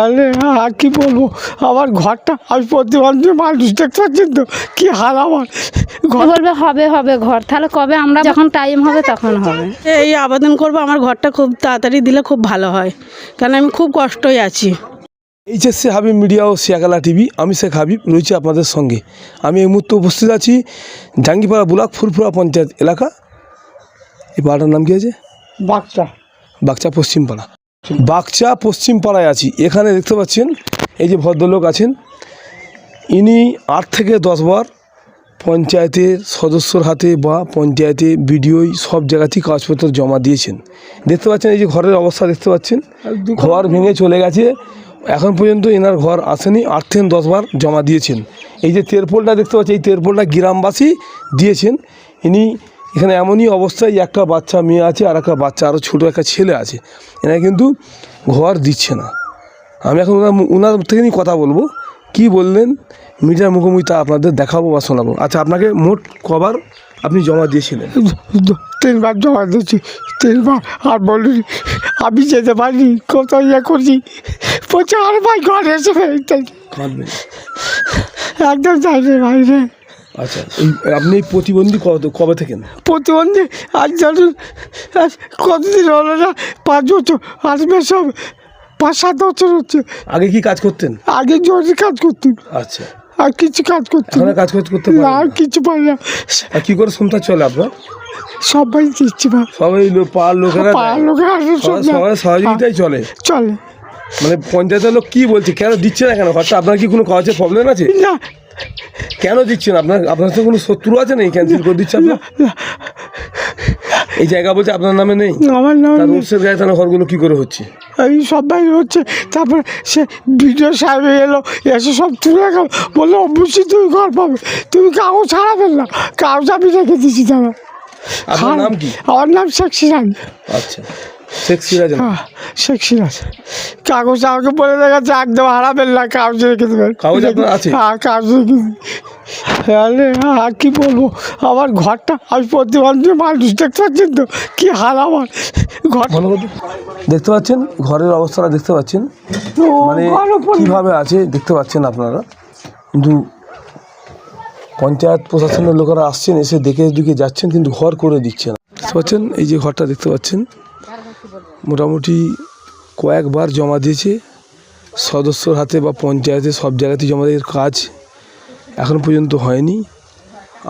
আরে আর কি বলবো, আমার ঘরটা আমি প্রতিবন্ধী মানুষ দেখতে পাচ্ছেন তো কি হাল আমার ঘর। বলবে হবে হবে ঘর, তাহলে কবে আমরা যখন টাইম হবে তখন হবে। এই আবেদন করব আমার ঘরটা খুব তাড়াতাড়ি দিলে খুব ভালো হয়, কারণ আমি খুব কষ্টই আছি। এইচএসসি হাবিব মিডিয়া ও শিয়াখালা টিভি, আমি শেখ হাবিব রয়েছি আপনাদের সঙ্গে। আমি এই মুহূর্তে উপস্থিত আছি জাঙ্গিপাড়া ব্লক ফুরফুরা পঞ্চায়েত এলাকা। এই পাড়াটার নাম কি আছে? বাগচা পশ্চিমপাড়া। বাগচা পশ্চিমপাড়ায় আছি। এখানে দেখতে পাচ্ছেন এই যে ভদ্রলোক আছেন, ইনি 8 থেকে 10 বার পঞ্চায়েতের সদস্যর হাতে বা পঞ্চায়েতে বিডিও সব জায়গাতেই কাগজপত্র জমা দিয়েছেন। দেখতে পাচ্ছেন এই যে ঘরের অবস্থা দেখতে পাচ্ছেন, ঘর ভেঙে চলে গেছে। এখন পর্যন্ত এনার ঘর আসেনি, 8 থেকে 10 বার জমা দিয়েছেন। এই যে তেরপোলটা দেখতে পাচ্ছি, এই তেরপোলটা গ্রামবাসী দিয়েছেন। ইনি এখানে এমনই অবস্থায় একটা বাচ্চা মেয়ে আছে আর একটা বাচ্চা আরও ছোটো একটা ছেলে আছে, এনারা কিন্তু ঘর দিচ্ছে না। আমি এখন ওনার থেকে নিয়ে কথা বলবো, কি বললেন মিডিয়ার মুখোমুখি তা আপনাদের দেখাবো বা শোনাবো। আচ্ছা, আপনাকে মোট কবার আপনি জমা দিয়েছিলেন? 3 বার জমা দিয়েছি, 3 বার। আর বলি আমি যেতে পারিনি, কোথাও ইয়ে করছি বলছে আর ভাই ঘরে এসে একদম যাইনি বাইরে। আচ্ছা, আপনি প্রতিবন্ধী কবে থেকে? প্রতিবন্ধী আজ ধরুন কতদিন হলো না, 5 বছর আসবে, সব 5-7 বছর হচ্ছে। আগে কি কাজ করতেন? আগে জোরে কাজ করতেন। আচ্ছা, আর কিছু কাজ করতেন? কাজ করতে না, আর কিছু পাই না। আর কি করে সংসার চলে আপনার? সবাই দিচ্ছি বা সবাই পাড়ার লোকেরা সবাই সহযোগিতাই চলে। মানে পঞ্চায়েতের লোক কি বলছে, কেন দিচ্ছে না কেন ঘরটা? আপনার কি কোনো কাজের প্রবলেম আছে? না। কেন দিচ্ছেন? আপনার সাথে কোনো শত্রু আছে নাকি ক্যান্সেল করে দিচ্ছে আপনার? এই জায়গা বলছে আপনার নামে নেই, আমার নামে রুলসের গায়ে তাহলে ঘরগুলো কী করে হচ্ছে? এই সবাই হচ্ছে। তারপরে সে ভিডিও সাহেব এলো, এসে সব তুলে গেল, বললো অবশ্যই তুমি ঘর পাবে, তুমি কাগজ ছাড়াবেন না। কাগজ আমি রেখে দিচ্ছি। তারা আপনার নাম কি? আমার নাম শেখ সিরাজ। আচ্ছা, শেখ সিরাজ। হ্যাঁ, শেখ সিরাজ। কাগজ আমাকে বলে দেখাচ্ছে একদম হারাবেন না, কাগজ রেখে দেবেন। কাগজ আপনার আছে? হ্যাঁ, কাগজ রেখে দিই। আরে আর কি বলবো, আমার ঘরটা আমি প্রতিবন্ধী মানুষ দেখতে পাচ্ছেন তো কি হাল আমার ঘর। দেখতে পাচ্ছেন ঘরের অবস্থাটা, দেখতে পাচ্ছেন মানে কীভাবে আছে দেখতে পাচ্ছেন আপনারা। কিন্তু পঞ্চায়েত প্রশাসনের লোকেরা আসছেন, এসে দেখে যাচ্ছেন, কিন্তু ঘর করে দিচ্ছে না। দেখতে পাচ্ছেন এই যে ঘরটা দেখতে পাচ্ছেন, মোটামুটি কয়েকবার জমা দিয়েছে সদস্যর হাতে বা পঞ্চায়েতে, সব জায়গাতেই জমা দিয়ে কাজ এখন পর্যন্ত হয়নি।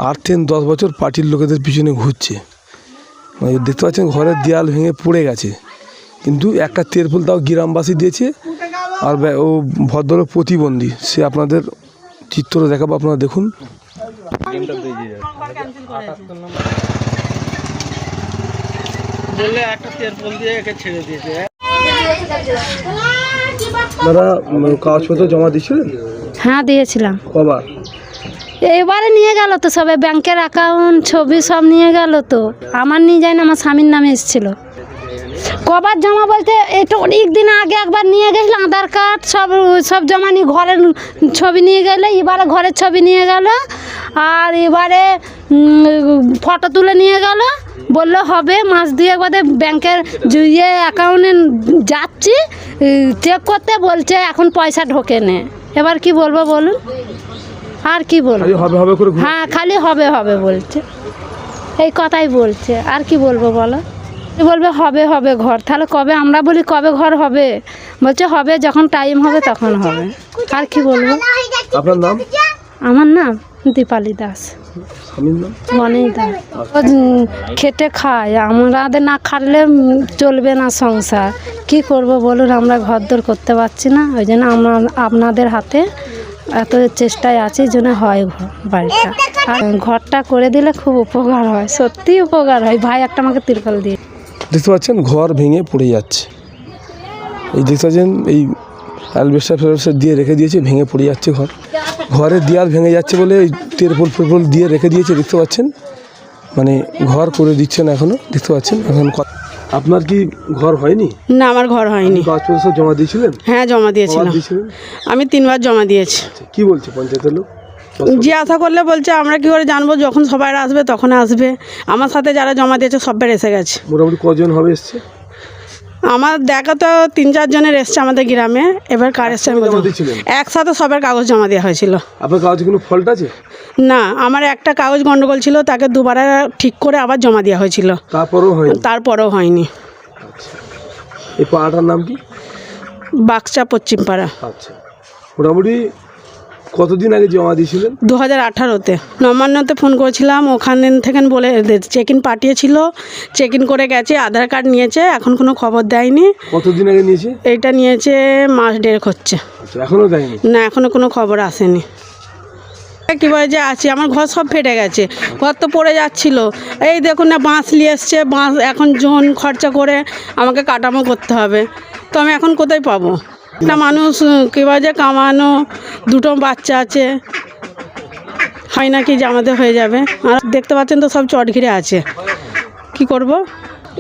8 থেকে 10 বছর পার্টির লোকেদের পিছনে ঘুরছে। মানে দেখতে পাচ্ছেন ঘরের দেয়াল ভেঙে পড়ে গেছে, কিন্তু একটা তেরপোল তাও গ্রামবাসী দিয়েছে। আর ও ভদ্রলোক প্রতিবন্ধী, সে আপনাদের চিত্র দেখাবো, আপনারা দেখুন। আপনারা কাগজপত্র জমা দিয়েছিলেন? হ্যাঁ, দিয়েছিলাম। কবার? এবারে নিয়ে গেল তো সবাই, ব্যাংকের অ্যাকাউন্ট ছবি সব নিয়ে গেল তো। আমার নিয়ে যায় না, আমার স্বামীর নামে এসেছিল। কবার জমা বলতে এটা অনেক দিন আগে একবার নিয়ে গেছিল, আধার কার্ড সব জমা নিয়ে ঘরের ছবি নিয়ে গেলে, এবারে ঘরের ছবি নিয়ে গেল, আর এবারে ফটো তুলে নিয়ে গেল, বললো হবে মাস 2 বাদে ব্যাংকের অ্যাকাউন্টে যাচ্ছি চেক করতে, বলছে এখন পয়সা ঢোকে নে। এবার কি বলবো বলুন, আর কি বলবো? হ্যাঁ, খালি হবে হবে বলছে, এই কথাই বলছে। আর কি বলবো বলো? বলবে হবে হবে ঘর, তাহলে কবে আমরা বলি কবে ঘর হবে, বলছে হবে যখন টাইম হবে তখন হবে। আর কি বলবো? আপনার নাম? আমার নাম দীপালি দাস। মনেই দাস। খেটে খায়, আমাদের না খাটলে চলবে না সংসার। কি করব বলুন, আমরা ঘরদোর করতে পারছি না, ওই জন্য আমরা আপনাদের হাতে এত চেষ্টায় আছি যেন হয় বাড়িটা। আর ঘরটা করে দিলে খুব উপকার হয়, সত্যি উপকার হয়। ভাই একটা আমাকে তিরপল দিয়ে। দেখতে পাচ্ছেন ঘর ভেঙে পড়ে যাচ্ছে। এই দেখতে পাচ্ছেন এই অ্যালবেস্টার দিয়ে রেখে দিয়েছে, ভেঙে পড়ে যাচ্ছে ঘর। ঘরের দেয়াল ভেঙে যাচ্ছে বলে এই তেরপোল দিয়ে রেখে দিয়েছে, দেখতে পাচ্ছেন। মানে ঘর করে দিচ্ছে না এখনো, দেখতে পাচ্ছেন। এখন আপনার কি ঘর হয়নি? না, আমার ঘর হয়নি। কাগজপত্র জমা দিয়েছিলেন? হ্যাঁ, জমা দিয়েছিলাম। আমি 3 বার জমা দিয়েছি। কি বলছে পঞ্চায়েতের লোক? যে আশা করলে বলছে আমরা কি করে জানবো, যখন সবাই আসবে তখন আসবে। আমার সাথে যারা জমা দিয়েছে সবাই এসে গেছে। মোটামুটি কজন হবে এসছে? আমার দেখা তো 3-4 জনের এসছে আমাদের গ্রামে, এবার কার এসছে আমি বলতে পারবো না। একসাথে সবার কাগজ জমা দেওয়া হয়েছিল। আপনার কাগজে কোনো ফল্ট আছে? না, আমার একটা কাগজ গন্ডগোল ছিল, তাকে দুবার ঠিক করে আবার জমা দেওয়া হয়েছিল, তারপরেও হয়নি। এই পাড়াটার নাম কি? বাক্সা পশ্চিম পাড়া। আচ্ছা, মোটামুটি কতদিন আগে জমা দিয়েছিলেন? 2018-তে নবান্নতে ফোন করেছিলাম, ওখান থেকে বলে চেক ইন পাঠিয়েছিল, চেক ইন করে গেছে, আধার কার্ড নিয়েছে, এখন কোনো খবর দেয়নি। কতদিন আগে নিয়েছে? এইটা নিয়েছে মাস 1.5 হচ্ছে। আচ্ছা, এখনও দেয়নি? না, এখনও কোনো খবর আসেনি। কীভাবে যে আছি, আমার ঘর সব ফেটে গেছে, ঘর তো পড়ে যাচ্ছিল। এই দেখুন না, বাঁশ নিয়ে এসছে, বাঁশ এখন জন খরচা করে আমাকে কাটামো করতে হবে, তো আমি এখন কোথায় পাবো? একটা মানুষ কীভাবে যে কামানো, 2টো বাচ্চা আছে, হয় না কি যে আমাদের হয়ে যাবে? আর দেখতে পাচ্ছেন তো সব চট ঘিরে আছে, কি করব?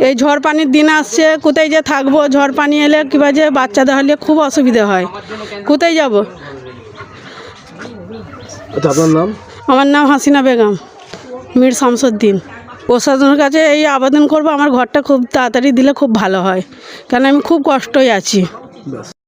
এই ঝড় পানির দিন আসছে, কোথায় যে থাকবো? ঝড় পানি এলে কীভাবে যে বাচ্চাদের হলে খুব অসুবিধা হয়, কোথায় যাব? আচ্ছা, আপনার নাম? আমার নাম হাসিনা বেগম, মীর শামসুদ্দিন। প্রশাসনের কাছে এই আবেদন করব, আমার ঘরটা খুব তাড়াতাড়ি দিলে খুব ভালো হয়, কারণ আমি খুব কষ্টই আছি।